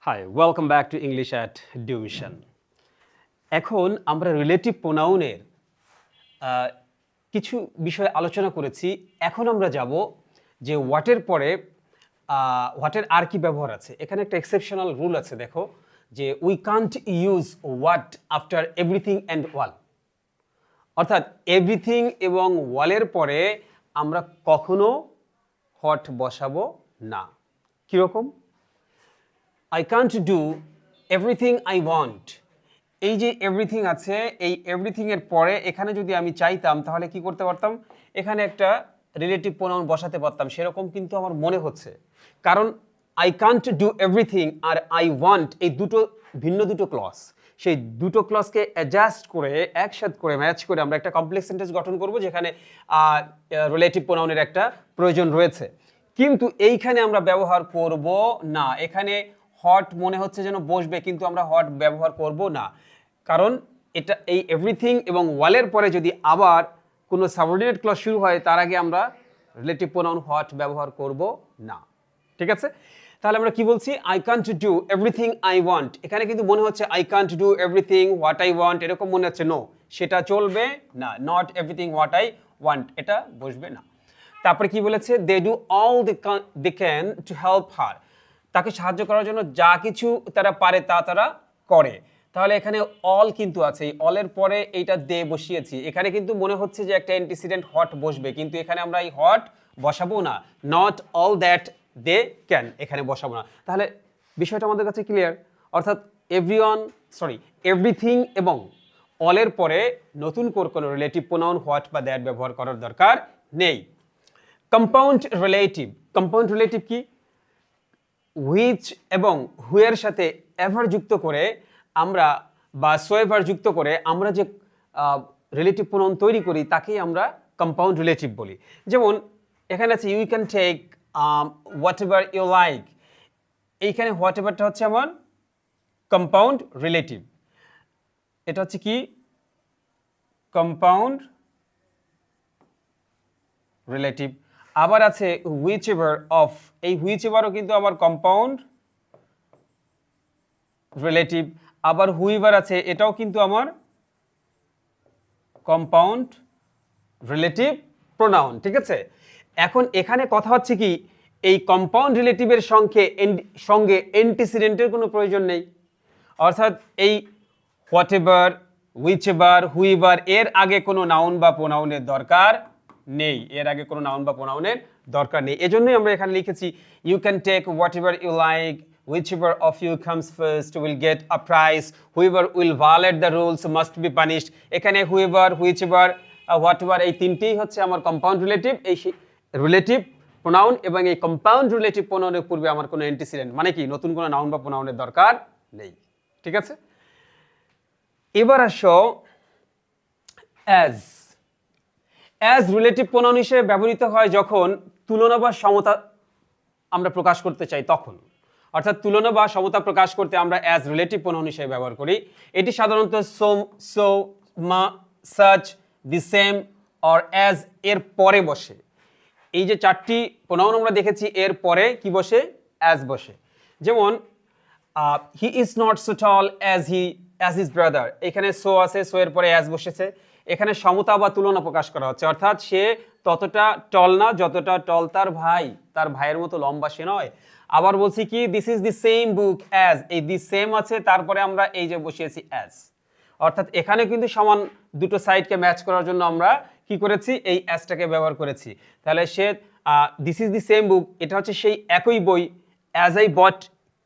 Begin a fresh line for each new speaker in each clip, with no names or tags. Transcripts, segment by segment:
Hi, welcome back to English at Dumission. এখন আমরা relative প্রোনাউনের কিছু বিষয় আলোচনা করেছি। এখন আমরা যাব যে হোয়াটের পরে হোয়াটের আর কি ব্যবহার আছে। এখানে একটা এক্সেপশনাল রুল আছে, দেখো যে we can't use what after everything and ওয়াল। অর্থাৎ এভরিথিং এবং ওয়ালের পরে আমরা কখনো হট বসাবো না। কীরকম? I can't do everything I want. এই যে এভরিথিং আছে, এই এভরিথিং এর পরে এখানে যদি আমি চাইতাম তাহলে কি করতে পারতাম? এখানে একটা রিলেটিভ প্রোনাউন বসাতে পারতাম। সেরকম কিন্তু আমার মনে হচ্ছে, কারণ আই কান্ট ডু এভরিথিং আর আই ওয়ান্ট এই ভিন্ন দুটো ক্লজ। সেই দুটো ক্লজকে অ্যাডজাস্ট করে একসাথে করে ম্যাচ করে আমরা একটা কমপ্লেক্স সেন্টেন্স গঠন করব, যেখানে রিলেটিভ প্রোনাউনের একটা প্রয়োজন রয়েছে। কিন্তু এইখানে আমরা ব্যবহার করব না। এখানে হট মনে হচ্ছে যেন বসবে, কিন্তু আমরা হট ব্যবহার করব না, কারণ এটা এই এভরিথিং এবং ওয়ালের পরে যদি আবার কোনো সাবঅর্ডিনেট ক্লজ শুরু হয়, তার আগে আমরা রিলেটিভ প্রোনাউন হট ব্যবহার করব না। ঠিক আছে? তাহলে আমরা কি বলছি? I can't do everything I want. এখানে কিন্তু মনে হচ্ছে I can't do everything what I want, এরকম মনে হচ্ছে। নো, সেটা চলবে না। Not everything what I want, এটা বসবে না। তারপরে কি বলেছে? They do all they can to help her. তাকে সাহায্য করার জন্য যা কিছু তারা পারে তা তারা করে। তাহলে এখানে অল কিন্তু আছে, এই অলের পরে এইটা দে বসিয়েছি। এখানে কিন্তু মনে হচ্ছে যে একটা অ্যান্টিসিডেন্ট হট বসবে, কিন্তু এখানে আমরা এই হট বসাবো না। Not all that they can এখানে বসাবো না। তাহলে বিষয়টা আমাদের কাছে ক্লিয়ার। অর্থাৎ এভরিথিং এবং অলের পরে নতুন করে কোনো রিলেটিভ প্রোনাউন হোয়াট বা দ্যাট ব্যবহার করার দরকার নেই। কম্পাউন্ড রিলেটিভ কি? হুইচ এবং হুয়ের সাথে এভার যুক্ত করে আমরা বা সোয়েভার যুক্ত করে আমরা যে রিলেটিভ প্রোনাউন তৈরি করি তাকেই আমরা কম্পাউন্ড রিলেটিভ বলি। যেমন এখানে আছে you can take whatever you like. এইখানে হোয়াট এভারটা হচ্ছে আমার কম্পাউন্ড রিলেটিভ। এটা হচ্ছে কি? Compound relative. আবার আছে হুইচ এভার অফ। এই হুইচ এভারও কিন্তু আমার কম্পাউন্ড রিলেটিভ। আবার হুইভার আছে, এটাও কিন্তু আমার কম্পাউন্ড রিলেটিভ প্রোনাউন। ঠিক আছে? এখন এখানে কথা হচ্ছে কি, এই কম্পাউন্ড রিলেটিভের সঙ্গে অ্যান্টিসিডেন্টের কোনো প্রয়োজন নেই। অর্থাৎ এই what ever, which ever, whoever এর আগে কোনো নাউন বা প্রোনাউনের দরকার নেই। এজন্যই আমরা এখানে লিখেছি you can take whatever you like, whichever of you comes first will get a prize, whoever will violate the rules must be punished. এখানে whoever, whichever, whatever এই তিনটেই হচ্ছে আমার কম্পাউন্ড রিলেটিভ। এই রিলেটিভ প্রোনাউন এবং এই compound relative প্রোনাউনের পূর্বে আমার কোনো অ্যান্টিসিডেন্ট মানে কি নতুন কোনো নাউন বা প্রোনাউনের দরকার নেই। ঠিক আছে? এবার আসো অ্যাজ রিলেটিভ প্রোনাউন হিসেবে ব্যবহৃত হয় যখন তুলনা বা সমতা আমরা প্রকাশ করতে চাই তখন। অর্থাৎ তুলনা বা সমতা প্রকাশ করতে আমরা অ্যাজ রিলেটিভ প্রোনাউন হিসেবে ব্যবহার করি। এটি সাধারণত so, such, the same or as এর পরে বসে। এই যে চারটি প্রোনাউন আমরা দেখেছি, এর পরে কি বসে? অ্যাজ বসে। যেমন হি is not so tall as his brother. এখানে সো আছে, সো এর পরে অ্যাজ বসেছে। এখানে সমতা বা তুলনা প্রকাশ করা হচ্ছে, অর্থাৎ সে ততটা টল না যতটা টল তার ভাইয়ের মতো লম্বা সে নয়। আবার বলছি কি, this is the same book as. এই দি সেম আছে, তারপরে আমরা এই যে বসিয়েছি অ্যাজ। অর্থাৎ এখানে কিন্তু সমান দুটো সাইডকে ম্যাচ করার জন্য আমরা কি করেছি? এই অ্যাজটাকে ব্যবহার করেছি। তাহলে সে this is the same book, এটা হচ্ছে সেই একই বই, অ্যাজ আই বট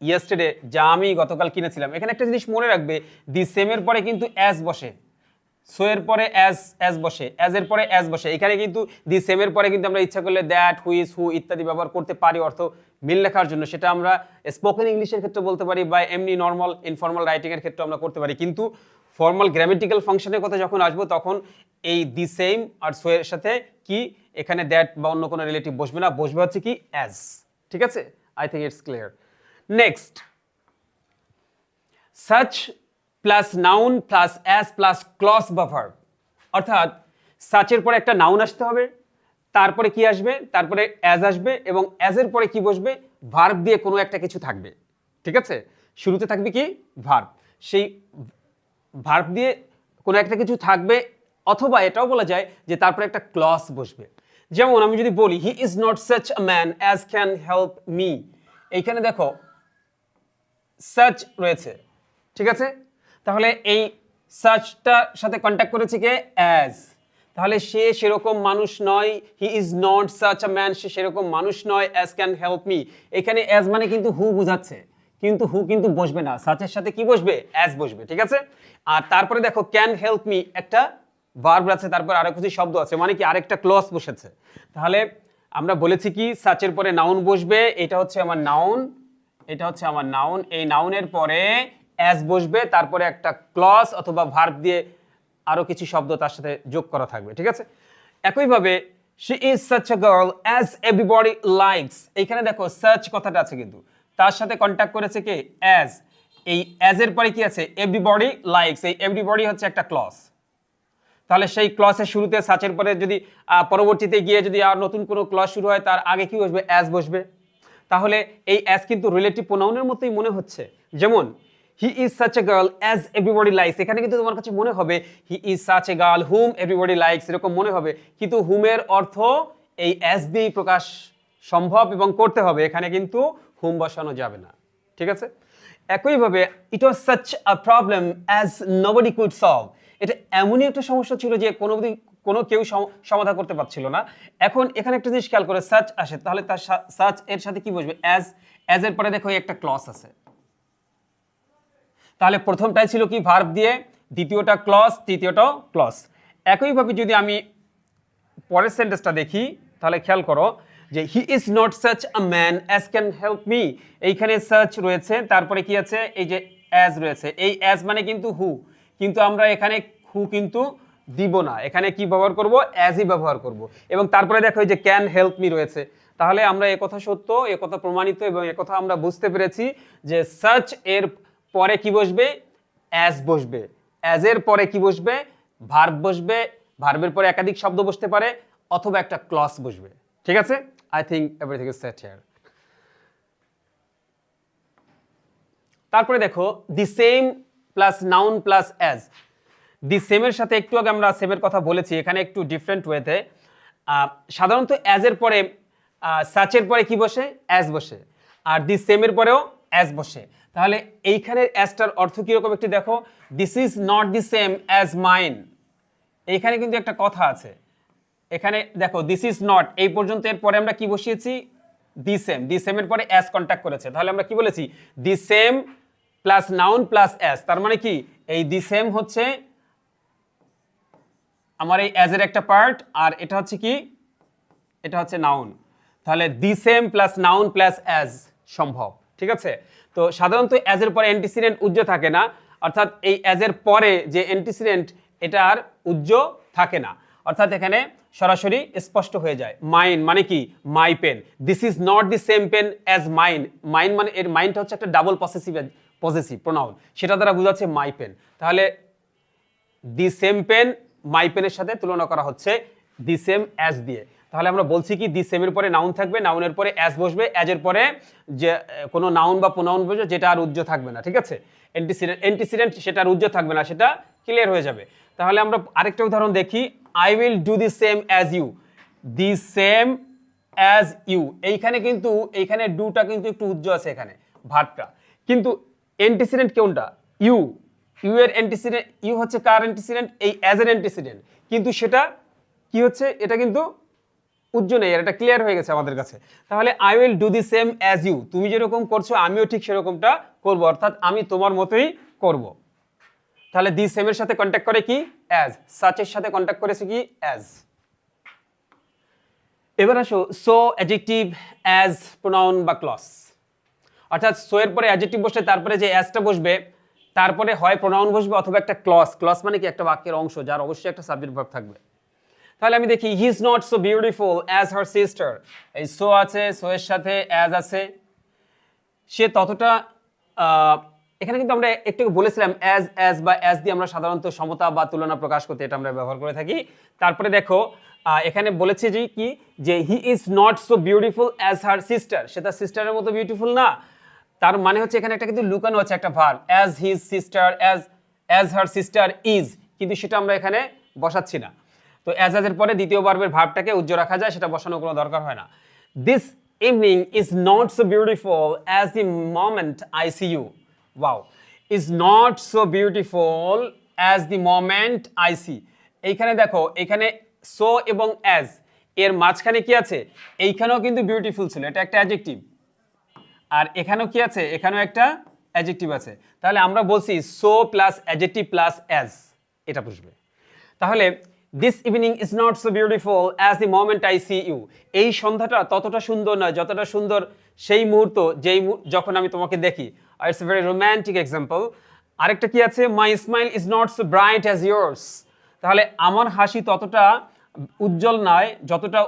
ইয়েস্টারডে, যা আমি গতকাল কিনেছিলাম। এখানে একটা জিনিস মনে রাখবে, দি সেমের পরে কিন্তু অ্যাজ বসে, সো এর পরে অ্যাজ বসে, অ্যাজ এর পরে অ্যাজ বসে। এখানে কিন্তু দি সেমের পরে কিন্তু আমরা ইচ্ছা করলে দ্যাট, হুইচ, হু ইত্যাদি ব্যবহার করতে পারি অর্থ মিল লেখার জন্য। সেটা আমরা স্পোকেন ইংলিশের ক্ষেত্রে বলতে পারি বা এমনি নর্মাল ইনফর্মাল রাইটিং এর ক্ষেত্রে আমরা করতে পারি। কিন্তু ফর্মাল গ্রামেটিক্যাল ফাংশনের কথা যখন আসবো তখন এই দি সেম আর সো এর সাথে কি এখানে দ্যাট বা অন্য কোনো রিলেটিভ বসবে না, বসবে হচ্ছে কি অ্যাজ। ঠিক আছে? I think it's clear. Next, such plus noun plus as plus clause বা ভার্ব। অর্থাৎ সাচের পরে একটা নাউন আসতে হবে, তারপরে কি আসবে? তারপরে অ্যাজ আসবে, এবং অ্যাজের পরে কি বসবে? ভার্ব দিয়ে কোনো একটা কিছু থাকবে। ঠিক আছে, শুরুতে থাকবে কি ভার্ব, সেই ভার্ব দিয়ে কোনো একটা কিছু থাকবে, অথবা এটাও বলা যায় যে তারপরে একটা ক্লজ বসবে। যেমন আমি যদি বলি হি is not such a man as can help me, এইখানে দেখো সাচ রয়েছে, ঠিক আছে, তাহলে এই সাচটার সাথে কন্ট্যাক্ট করেছে কে অ্যাজ, তাহলে সে সেরকম মানুষ নয়, he is not such a man, সে সেরকম মানুষ নয়, অ্যাজ ক্যান হেল্প মি, এখানে অ্যাজ মানে কিন্তু হু বোঝাচ্ছে, কিন্তু হু কিন্তু বসবে না, সাচের সাথে কি বসবে অ্যাজ বসবে, ঠিক আছে। আর তারপরে দেখো ক্যান হেল্প মি একটা ভার্ব আছে, তারপর আরো কিছু শব্দ আছে, মানে কি আরেকটা ক্লজ বসেছে। তাহলে আমরা বলেছি কি সাচের পরে নাউন বসবে, এটা হচ্ছে আমার নাউন, এটা হচ্ছে আমার নাউন, এই নাউনের পরে অ্যাজ বসবে, তারপরে একটা ক্লজ অথবা ভার্ব দিয়ে আরো কিছু শব্দ তার সাথে যোগ করা থাকবে, ঠিক আছে। একইভাবে she is such a girl as everybody likes, এইখানে দেখো সাচ কথাটা আছে কিন্তু তার সাথে কন্ট্যাক্ট করেছে কে অ্যাজ, এই অ্যাজ এর পরে কি আছে এভরিবডি লাইকস, এই এভরিবডি হচ্ছে একটা ক্লজ, তাহলে সেই ক্লজের শুরুতে সাচের পরে যদি পরবর্তীতে গিয়ে যদি আর নতুন কোনো ক্লজ শুরু হয় তার আগে কি বসবে অ্যাজ বসবে, তাহলে এই অ্যাজ কিন্তু রিলেটিভ প্রোনাউনের মতোই মনে হচ্ছে। যেমন he is such a girl as everybody likes, এখানে কিন্তু তোমার কাছে মনে হবে he is such a girl hmm everybody likes, এরকম মনে হবে, কিন্তু হুমের অর্থ এই অ্যাজ দিয়েই প্রকাশ সম্ভব এবং করতে হবে, এখানে কিন্তু হুম বসানো যাবে না, ঠিক আছে। একইভাবে it was such a problem as nobody could solve, এটা এমনই একটা সমস্যা ছিল যে কোনো কেউ সমাধান করতে পারছিল না। এখন এখানে একটা জিনিস খেয়াল করে সাচ আসে, তাহলে তার সাচ এর সাথে কি বসবে অ্যাজ, অ্যাজ এর পরে দেখো একটা ক্লজ আছে, তাহলে প্রথমটাই ছিল কি ভার্ব দিয়ে, দ্বিতীয়টা ক্লজ, তৃতীয়টাও ক্লজ। একইভাবে যদি আমি পরের সেন্টেন্সটা দেখি তাহলে খেয়াল করো যে he is not such a man as can help me, এইখানে সাচ রয়েছে, তারপরে কি আছে এই যে অ্যাজ রয়েছে, এই অ্যাজ মানে কিন্তু হু, কিন্তু আমরা এখানে হু কিন্তু দিব না, এখানে কি ব্যবহার করব অ্যাজই ব্যবহার করব, এবং তারপরে দেখো এই যে ক্যান হেল্প মি রয়েছে, তাহলে আমরা একথা সত্য, একথা প্রমাণিত, এবং একথা আমরা বুঝতে পেরেছি যে সাচ এর পরে কি বসবে অ্যাজ বসবে, অ্যাজ এর পরে কি বসবে ভার্ব বসবে, ভার্বের পরে একাধিক শব্দ বসতে পারে, অথবা একটা ক্লজ বসবে, ঠিক আছে। I think everything is set here. তারপরে দেখো the same plus noun plus as, the সেমের সাথে একটু আগে আমরা সেমের কথা বলেছি, এখানে একটু ডিফারেন্ট ওয়েতে, সাধারণত অ্যাজ এর পরে সাচের পরে কি বসে অ্যাজ বসে, আর দি সেমের পরেও অ্যাজ বসে, তাহলে এইখানের অ্যাজটার অর্থ কিরকম একটু দেখো, this is not the same as mine, এইখানে কিন্তু একটা কথা আছে, এখানে দেখো দিস ইজ নট এই পর্যন্ত, এর পরে আমরা কি বসিয়েছি দি সেম, দি সেমের পরে অ্যাজ কন্ট্যাক্ট করেছে, তাহলে আমরা কি বলেছি দি same plus noun plus as, তার মানে কি এই দি সেম হচ্ছে আমার এই অ্যাজের একটা পার্ট, আর এটা হচ্ছে কি এটা হচ্ছে নাউন, তাহলে দি same plus noun plus as সম্ভব, ঠিক আছে। তো সাধারণত অ্যাজের পরে অ্যান্টিসিডেন্ট উজ্জ থাকে না, অর্থাৎ এই অ্যাজের পরে যে অ্যান্টিসিডেন্ট এটা আর উজ্জ থাকে না, অর্থাৎ এখানে সরাসরি স্পষ্ট হয়ে যায়। মাইন মানে কি my pen, this is not the same pen as mine, mine মানে এর মাইনটা হচ্ছে একটা ডাবল পসেসিভ প্রোনাউন, সেটা দ্বারা বোঝাচ্ছে মাই পেন, তাহলে দি সেম পেন মাই পেনের সাথে তুলনা করা হচ্ছে দি সেম অ্যাজ দিয়ে, তাহলে আমরা বলছি কি দি সেমের পরে নাউন থাকবে, নাউনের পরে অ্যাজ বসবে, অ্যাজের পরে যে কোনো নাউন বা প্রোনাউন বসবে যেটা আর উজ্জ থাকবে না, ঠিক আছে, অ্যান্টিসিডেন্ট সেটা আর উজ্জ থাকবে না, সেটা ক্লিয়ার হয়ে যাবে। তাহলে আমরা আরেকটা উদাহরণ দেখি, I will do the same as you, the same as you, এইখানে কিন্তু এইখানে ডুটা কিন্তু একটু উজ্জ আছে এখানে ভার্বটা, কিন্তু অ্যান্টিসিডেন্ট কোনটা ইউ, ইউ এর অ্যান্টিসিডেন্ট, ইউ হচ্ছে কার অ্যান্টিসিডেন্ট এই অ্যাজ এর অ্যান্টিসিডেন্ট, কিন্তু সেটা কি হচ্ছে এটা কিন্তু উজ্জ নেই, আর এটা ক্লিয়ার হয়ে গেছে আমাদের কাছে। তাহলে I will do the same as you, তুমি যেরকম করছো আমিও ঠিক সেরকমটা করব, অর্থাৎ আমি তোমার মতোই করব। তাহলে দি সেমের সাথে কন্ট্যাক্ট করে কি অ্যাজ, সাচের সাথে কন্ট্যাক্ট করেছে কি অ্যাজ। এবার আসো সো, অ্যাডজেক্টিভ, অ্যাজ, প্রোনাউন বা ক্লজ, অর্থাৎ সো এর পরে অ্যাডজেক্টিভ বসলে তারপরে যে অ্যাজটা বসবে, তারপরে হয় প্রোনাউন বসবে অথবা একটা ক্লজ, ক্লজ মানে কি একটা বাক্যের অংশ যার অবশ্যই একটা সাবজেক্ট ভার্ব থাকবে। তাহলে আমি দেখি হি is not so beautiful as her sister, এই সো আছে, সো এর সাথে অ্যাজ আছে, সে ততটা, এখানে কিন্তু আমরা একটু বলেছিলাম অ্যাজ বা অ্যাজ দিয়ে আমরা সাধারণত সমতা বা তুলনা প্রকাশ করতে এটা আমরা ব্যবহার করে থাকি। তারপরে দেখো এখানে বলেছে যে কি যে he is not so beautiful as her sister, সে তার সিস্টারের মতো বিউটিফুল না, তার মানে হচ্ছে এখানে একটা কিন্তু লুকানো আছে একটা verb, as his sister, as her sister is, কিন্তু সেটা আমরা এখানে বসাচ্ছি না। তো অ্যাজ এর পরে দ্বিতীয় ভার্বের ভার্বটাকে উজ্জ্ব রাখা যায়, সেটা বসানোর কোনো দরকার হয় না। This evening is not so beautiful as the moment I see you. Wow, is not so beautiful as the moment I see. এইখানে দেখো, এখানে সো এবং অ্যাজ এর মাঝখানে কি আছে, এইখানেও কিন্তু বিউটিফুল ছিল, এটা একটা অ্যাডজেক্টিভ। আর এখানেও কি আছে, এখানেও একটা অ্যাডজেক্টিভ আছে। তাহলে আমরা বলছি so plus adjective plus as, এটা বুঝবে। তাহলে this evening is not so beautiful as the moment I see you. এই সন্ধ্যাটা ততটা সুন্দর নয় যতটা সুন্দর সেই মুহূর্ত যখন আমি তোমাকে দেখি। It's a very romantic example. আরেকটা কি আছে, my smile is not so bright as yours. তাহলে আমার হাসি ততটা উজ্জ্বল নয় যতটা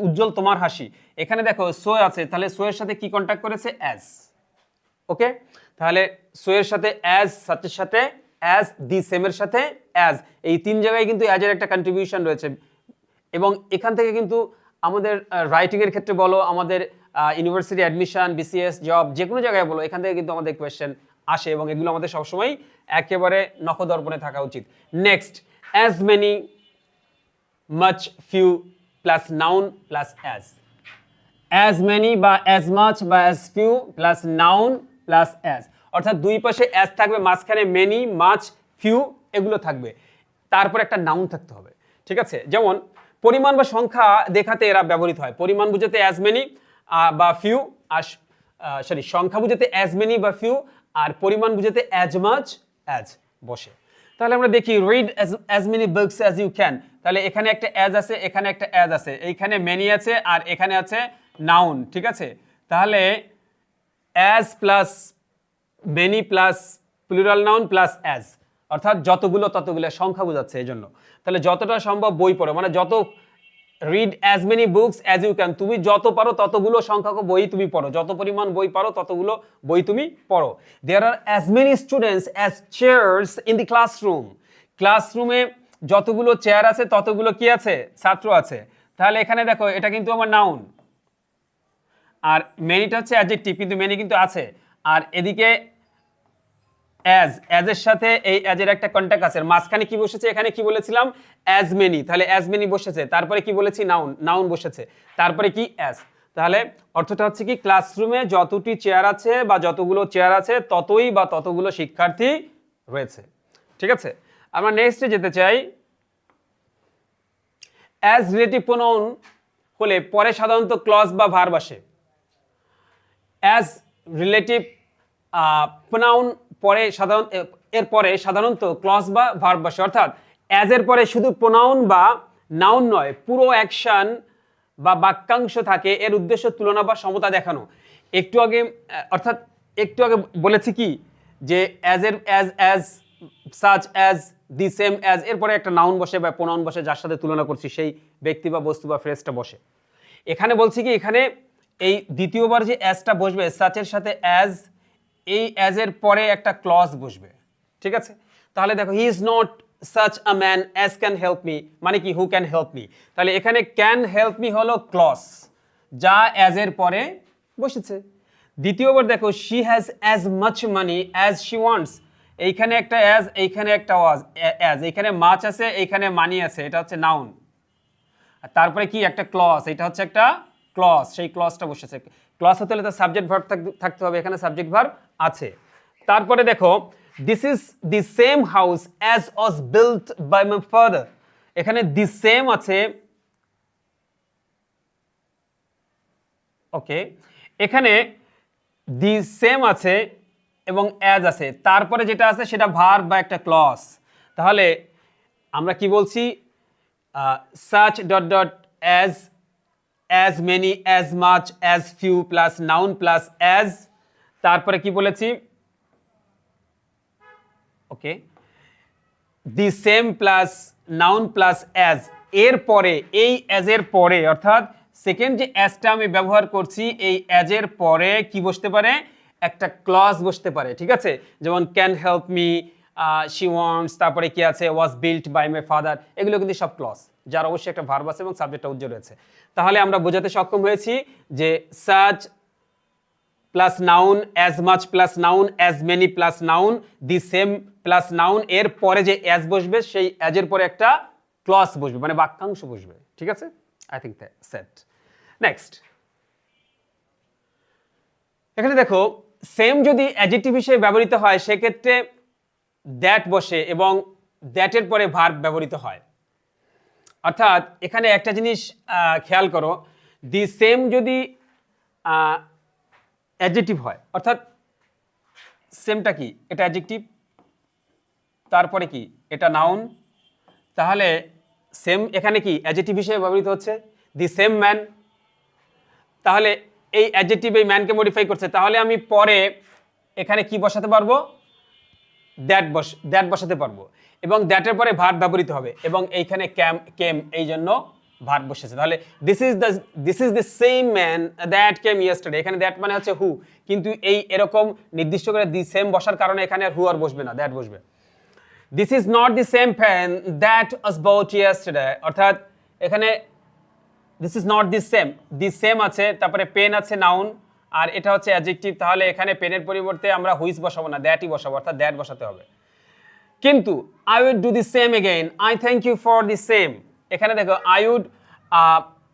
উজ্জ্বল তোমার হাসি। এখানে দেখো সো আছে, তাহলে সো এর সাথে কি কন্ট্যাক্ট করেছে, অ্যাজ। ওকে, তাহলে সো এর সাথে অ্যাজ, সাথে সাথে অ্যাজ, দি সেমের সাথে অ্যাজ, এই তিন জায়গায় কিন্তু অ্যাজের একটা কন্ট্রিবিউশন রয়েছে। এবং এখান থেকে কিন্তু আমাদের রাইটিং এর ক্ষেত্রে বলো, আমাদের ইউনিভার্সিটি অ্যাডমিশন, বিসিএস জব, যে কোনো জায়গায় বলো, এখান থেকে কিন্তু আমাদের কোয়েশ্চেন আসে এবং এগুলো আমাদের সবসময় একেবারে নখদর্পণে থাকা উচিত। Next, as many, much, few plus noun plus as. As many বা অ্যাজ মাচ বা as few plus noun plus as, অর্থাৎ দুই পাশে অ্যাজ থাকবে, মাঝখানে মেনি, মাচ, ফিউ এগুলো থাকবে, তারপর একটা নাউন থাকতে হবে। ঠিক আছে, যেমন পরিমাণ বা সংখ্যা দেখাতে এরা ব্যবহৃত হয়। পরিমাণ বুঝাতে অ্যাজ মেনি বা ফিউ, আর সংখ্যা বুঝাতে অ্যাজ মেনি বা ফিউ, আর পরিমাণ বুঝাতে অ্যাজ মাচ, অ্যাজ বসে। তাহলে আমরা দেখি, read as many books as you can। তাহলে এখানে একটা অ্যাজ আছে, এখানে একটা অ্যাজ আছে, এইখানে মেনি আছে, আর এখানে আছে নাউন। ঠিক আছে, তাহলে as plus many plus plural noun plus as, অর্থাৎ যতগুলো ততগুলো সংখ্যা বোঝাচ্ছে এই জন্য। তাহলে যতটা সম্ভব বই পড়ো, মানে যত, read as many books as you can, তুমি যত পারো ততগুলো সংখ্যক বই তুমি পড়ো, যত পরিমাণ বই পারো ততগুলো বই তুমি পড়ো। There are as many students as chairs in the classroom। ক্লাসরুমে যতগুলো চেয়ার আছে ততগুলো কি আছে, ছাত্র আছে। তাহলে এখানে দেখো, এটা কিন্তু আমার নাউন, আর মেনিটা হচ্ছে অ্যাডজেক্টিভ, কিন্তু মেনি কিন্তু আছে। আর এদিকে অ্যাজ, অ্যাজের সাথে এই অ্যাজের একটা কন্ট্যাক্ট আছে, মাঝখানে কি বসেছে, এখানে কি বলেছিলাম, অ্যাজ মেনি, তাহলে অ্যাজ মেনি বসেছে, তারপরে কি বলেছি, নাউন, নাউন বসেছে, তারপরে কি, অ্যাজ। তাহলে অর্থটা হচ্ছে কি, ক্লাসরুমে যতটি চেয়ার আছে বা যতগুলো চেয়ার আছে ততই বা ততগুলো শিক্ষার্থী রয়েছে। ঠিক আছে, আমরা নেক্সটে যেতে চাই। অ্যাজ রিলেটিভ প্রোনাউন হলে পরে সাধারণত ক্লজ বা ভার্ব আসে। অ্যাজ রিলেটিভ প্রোনাউন পরে এরপরে সাধারণত ক্লজ বা ভার্ব বসে, অর্থাৎ অ্যাজ এর পরে শুধু প্রোনাউন বা নাউন নয়, পুরো অ্যাকশন বা বাক্যাংশ থাকে। এর উদ্দেশ্য তুলনা বা সমতা দেখানো। একটু আগে বলেছি কি, যে অ্যাজ সাচ অ্যাজ, দি সেম অ্যাজ, এরপরে একটা নাউন বসে বা প্রোনাউন বসে, যার সাথে তুলনা করছি সেই ব্যক্তি বা বস্তু বা ফ্রেজটা বসে। এখানে বলছি কি, এখানে এই দ্বিতীয়বার যে অ্যাজটা বসবে, সাচের সাথে অ্যাজ, এই অ্যাজের পরে একটা ক্লজ বসবে। ঠিক আছে, তাহলে দেখো, হি is not such a man as can help me, মানে কি, হু ক্যান হেল্প মি। তাহলে এখানে ক্যান হেল্প মি হলো ক্লজ, যা অ্যাজের পরে বসেছে। দ্বিতীয়বার দেখো, she has as much money as she wants, এইখানে একটা অ্যাজ, এইখানে একটা অ্যাজ, এইখানে মাচ আছে, এইখানে মানি আছে, এটা হচ্ছে নাউন। আর তারপরে কি, একটা ক্লজ, এটা হচ্ছে একটা ক্লজ, সেই ক্লজটা বসেছে। ক্লজ হতে হলে তার সাবজেক্ট ভার্ব থাকতে হবে, এখানে সাবজেক্ট ভার্ব আছে। তারপরে দেখো, this is the same house as was built by my father, এখানে দি সেম আছে। ওকে, এখানে দি সেম আছে এবং অ্যাজ আছে, তারপরে যেটা আছে সেটা ভার্ব বা একটা ক্লজ। তাহলে আমরা কি বলছি, such dot dot as, as many, as much, as few plus noun plus as, তারপরে কি বলেছি, okay, the same plus noun plus as. এরপরে এই অ্যাজের পরে, অর্থাৎ সেকেন্ড যে অ্যাজটা আমি ব্যবহার করছি, এই অ্যাজের পরে কি বসতে পারে, একটা ক্লজ বসতে পারে। ঠিক আছে, যেমন can help me, she wants, তারপরে কি আছে, was built by my father, এগুলো কিন্তু সব ক্লজ, যার অবশ্যই একটা ভার্ব আছে এবং সাবজেক্টটা উজ্জ্বল রয়েছে। তাহলে আমরা বোঝাতে সক্ষম হয়েছি যে such plus noun, as much plus noun, as many plus noun, দি সেম প্লাস নাউন, এর পরে যে অ্যাজ বসবে সেই অ্যাজের পরে একটা ক্লজ বসবে, মানে বাক্যাংশ বসবে। ঠিক আছে, আই থিঙ্ক সেট। নেক্সট, এখানে দেখো সেম যদি অ্যাডজেক্টিভ হিসেবে ব্যবহৃত হয় সেক্ষেত্রে দ্যাট বসে এবং দ্যাটের পরে ভার্ব ব্যবহৃত হয়। অর্থাৎ এখানে একটা জিনিস খেয়াল করো, দি সেম যদি অ্যাডজেক্টিভ হয়, অর্থাৎ সেমটা কি, এটা অ্যাডজেক্টিভ, তারপরে কি এটা নাউন, তাহলে সেম এখানে কি অ্যাডজেক্টিভ হিসেবে ব্যবহৃত হচ্ছে, দি সেম ম্যান, তাহলে এই অ্যাডজেক্টিভ এই ম্যানকে মডিফাই করছে, তাহলে আমি পরে এখানে কি বসাতে পারবো, দ্যাট বসাতে পারবো এবং দ্যাটের পরে ভার্ব ব্যবহৃত হবে এবং এইখানে কেম এই জন্য ভার্ব বসেছে। তাহলে this is the same man that came yesterday, এখানে দ্যাট মানে হচ্ছে হু, কিন্তু এই এরকম নির্দিষ্ট করে দি সেম বসার কারণে এখানে আর হু আর বসবে না, দ্যাট বসবে। This is not the same pen that was bought yesterday, অর্থাৎ এখানে this is not the same আছে, তারপরে পেন আছে নাউন, আর এটা হচ্ছে অ্যাডজেক্টিভ, তাহলে এখানে পেনের পরিবর্তে আমরা হুইচ বসাবো না, দ্যাটই বসাবো, অর্থাৎ দ্যাট বসাতে হবে। কিন্তু I would do the same again, I thank you for the same, এখানে দেখো I would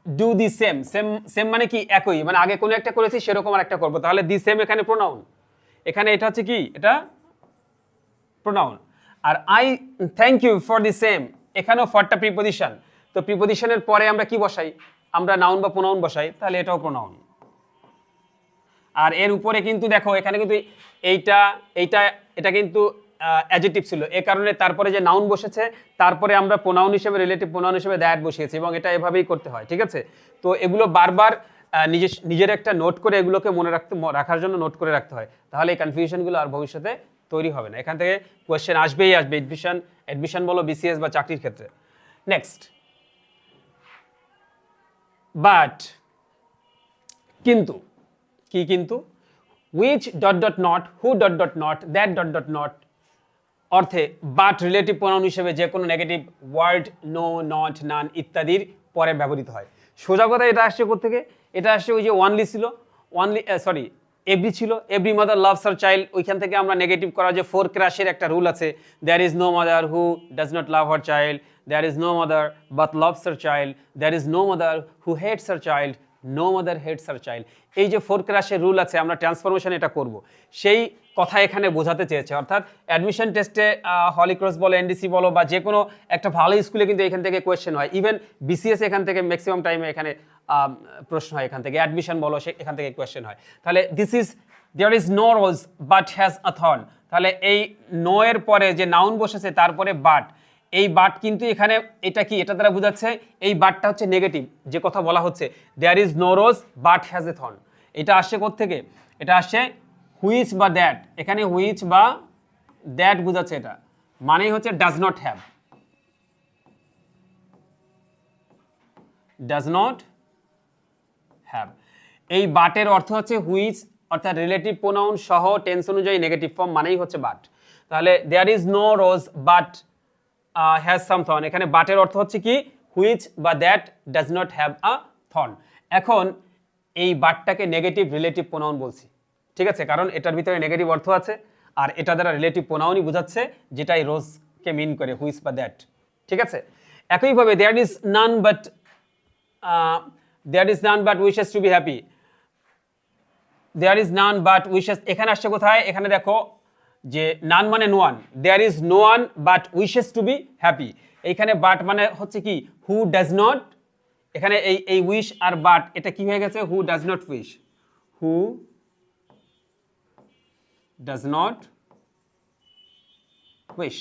do the same, same মানে কি একই, মানে আগে কোনো একটা করেছি সেরকম আর একটা করবো, তাহলে দি সেম এখানে প্রোনাউন, এখানে এটা হচ্ছে কি, এটা প্রোনাউন। আর I thank you for the same, এখানেও ফরটা প্রিপোজিশন, তো প্রিপোজিশনের পরে আমরা কি বসাই, আমরা নাউন বা প্রোনাউন বসাই, তাহলে এটাও প্রোনাউন। আর এর উপরে কিন্তু দেখো এখানে কিন্তু এটা কিন্তু অ্যাডজেক্টিভ ছিল, এ কারণে তারপরে যে নাউন বসেছে তারপরে আমরা প্রোনাউন হিসেবে, রিলেটিভ প্রোনাউন হিসেবে দ্যাট বসিয়েছি এবং এটা এভাবেই করতে হয়। ঠিক আছে, তো এগুলো বারবার নিজের একটা নোট করে এগুলোকে মনে রাখার জন্য নোট করে রাখতে হয়, তাহলে এই কনফিউশনগুলো আর ভবিষ্যতে তৈরি হবে না। এখান থেকে কোয়েশ্চেন আসবে, অ্যাডমিশন বলো, বিসিএস বা চাকরির ক্ষেত্রে। নেক্সট, বাট, কিন্তু, কি কিন্তু, which ... not, who ... not, that ... not অর্থে বাট রিলেটিভ প্রোনাউন হিসেবে যে কোনো নেগেটিভ ওয়ার্ড, নো, নট, নান ইত্যাদির পরে ব্যবহৃত হয়। সোজা কথা এটা আসছে কোত্থেকে, এটা আসছে ওই যে ওয়ানলি ছিল, এভরি ছিল, every mother loves her child, ওইখান থেকে আমরা নেগেটিভ করা যে ফোর ক্রাশের একটা রুল আছে, there is no mother who does not love her child, there is no mother but loves her child, there is no mother who hates her child, no mother hates her child. এই যে four ক্রাশের rule আছে, আমরা transformation এটা করব, সেই কথা এখানে বোঝাতে চেয়েছে। অর্থাৎ অ্যাডমিশন টেস্টে হলি ক্রস বলো, এনডিসি বলো, বা যে কোনো একটা ভালো স্কুলে কিন্তু এখান থেকে কোয়েশ্চেন হয়, ইভেন বিসিএস এখান থেকে ম্যাক্সিমাম টাইমে এখানে প্রশ্ন হয়, এখান থেকে অ্যাডমিশন বলো, এখান থেকে কোয়েশ্চেন হয়। তাহলে there is no rose but has a thorn, তাহলে এই নো এর পরে যে নাউন বসেছে তারপরে বাট, এই বাট কিন্তু এখানে এটা কি, এটা দ্বারা বোঝাচ্ছে এই বাটটা হচ্ছে নেগেটিভ, যে কথা বলা হচ্ছে there is no rose but has a thorn, এটা আসছে কোত্থেকে, এটা আসছে হুইচ বা দ্যাট, এখানে হুইচ বা দ্যাট বোঝাচ্ছে, এটা মানেই হচ্ছে does not have, does not have. এই বাটের অর্থ হচ্ছে হুইচ, অর্থাৎ রিলেটিভ প্রোনাউন সহ টেন্স অনুযায়ী নেগেটিভ ফর্ম মানেই হচ্ছে বাট। তাহলে there is no rose but has some thorn, এখানে বাটের অর্থ হচ্ছে কি, হুইচ বা that does not have a thorn. এখন এই বাটটাকে নেগেটিভ রিলেটিভ প্রোনাউন বলছি, ঠিক আছে, কারণ এটার ভিতরে নেগেটিভ অর্থ আছে আর এটা দ্বারা রিলেটিভ প্রোনাউনই বোঝাচ্ছে, যেটাই রোজকে মিন করে, হুইচ বা দ্যাট। ঠিক আছে, একইভাবে there is none but wishes to be happy, there is none but wishes, এখানে আসছে কোথায়, এখানে দেখো যে নান মানে no one, there is no one but wishes to be happy, এইখানে বাট মানে হচ্ছে কি, হু ডাজ নট, এখানে এই উইশ আর বাট এটা কি হয়ে গেছে, who does not wish, who does not wish,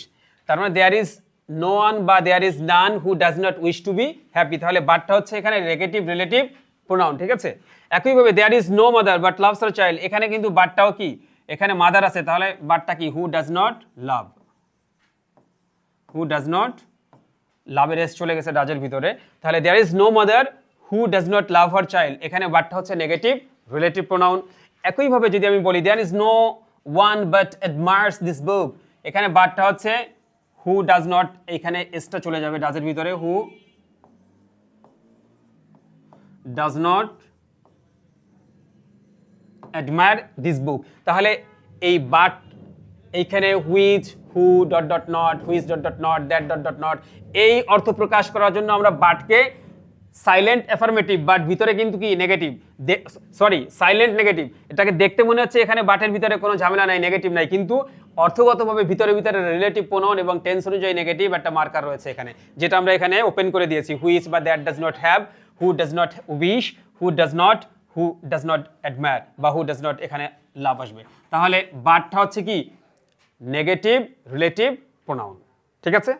তার মানে দেয়ার ইজ নো ওয়ান বা there is none who does not wish to be happy, তাহলে বাটটা হচ্ছে এখানে নেগেটিভ রিলেটিভ প্রোনাউন। ঠিক আছে, একইভাবে there is no mother but loves her child, এখানে কিন্তু বাটটাও কি, এখানে মাদার আছে, তাহলে বাটটা কি, who does not love, who does not, লাভের এস চলে গেছে ডাজের ভিতরে, তাহলে there is no mother who does not love her child, এখানে বাটটা হচ্ছে নেগেটিভ রিলেটিভ প্রোনাউন। একইভাবে যদি আমি বলি there is no one but admires this book, এখানে বাটটা হচ্ছে হু ডাজ নট, এখানে এসটা চলে যাবে ডাজের ভিতরে, হু does not admire this book. তাহলে এই বাট এইখানে which, who dot dot not, which dot dot not, that dot dot not, এই অর্থ প্রকাশ করার জন্য আমরা বাটকে সাইলেন্ট অ্যাফার্মেটিভ, বাট ভিতরে কিন্তু কি নেগেটিভ, সরি সাইলেন্ট নেগেটিভ। এটাকে দেখতে মনে হচ্ছে এখানে বাটের ভিতরে কোনো ঝামেলা নাই, নেগেটিভ নাই, কিন্তু অর্থগতভাবে ভিতরে ভিতরে রিলেটিভ প্রোনাউন এবং টেন্স অনুযায়ী নেগেটিভ একটা মার্কার রয়েছে এখানে, যেটা আমরা এখানে ওপেন করে দিয়েছি। হুইচ বা that does not have, who does not wish, who does not admire বা হু ডাজ নট, এখানে লাভ আসবে। তাহলে বাটটা হচ্ছে কি নেগেটিভ রিলেটিভ প্রোনাউন। ঠিক আছে।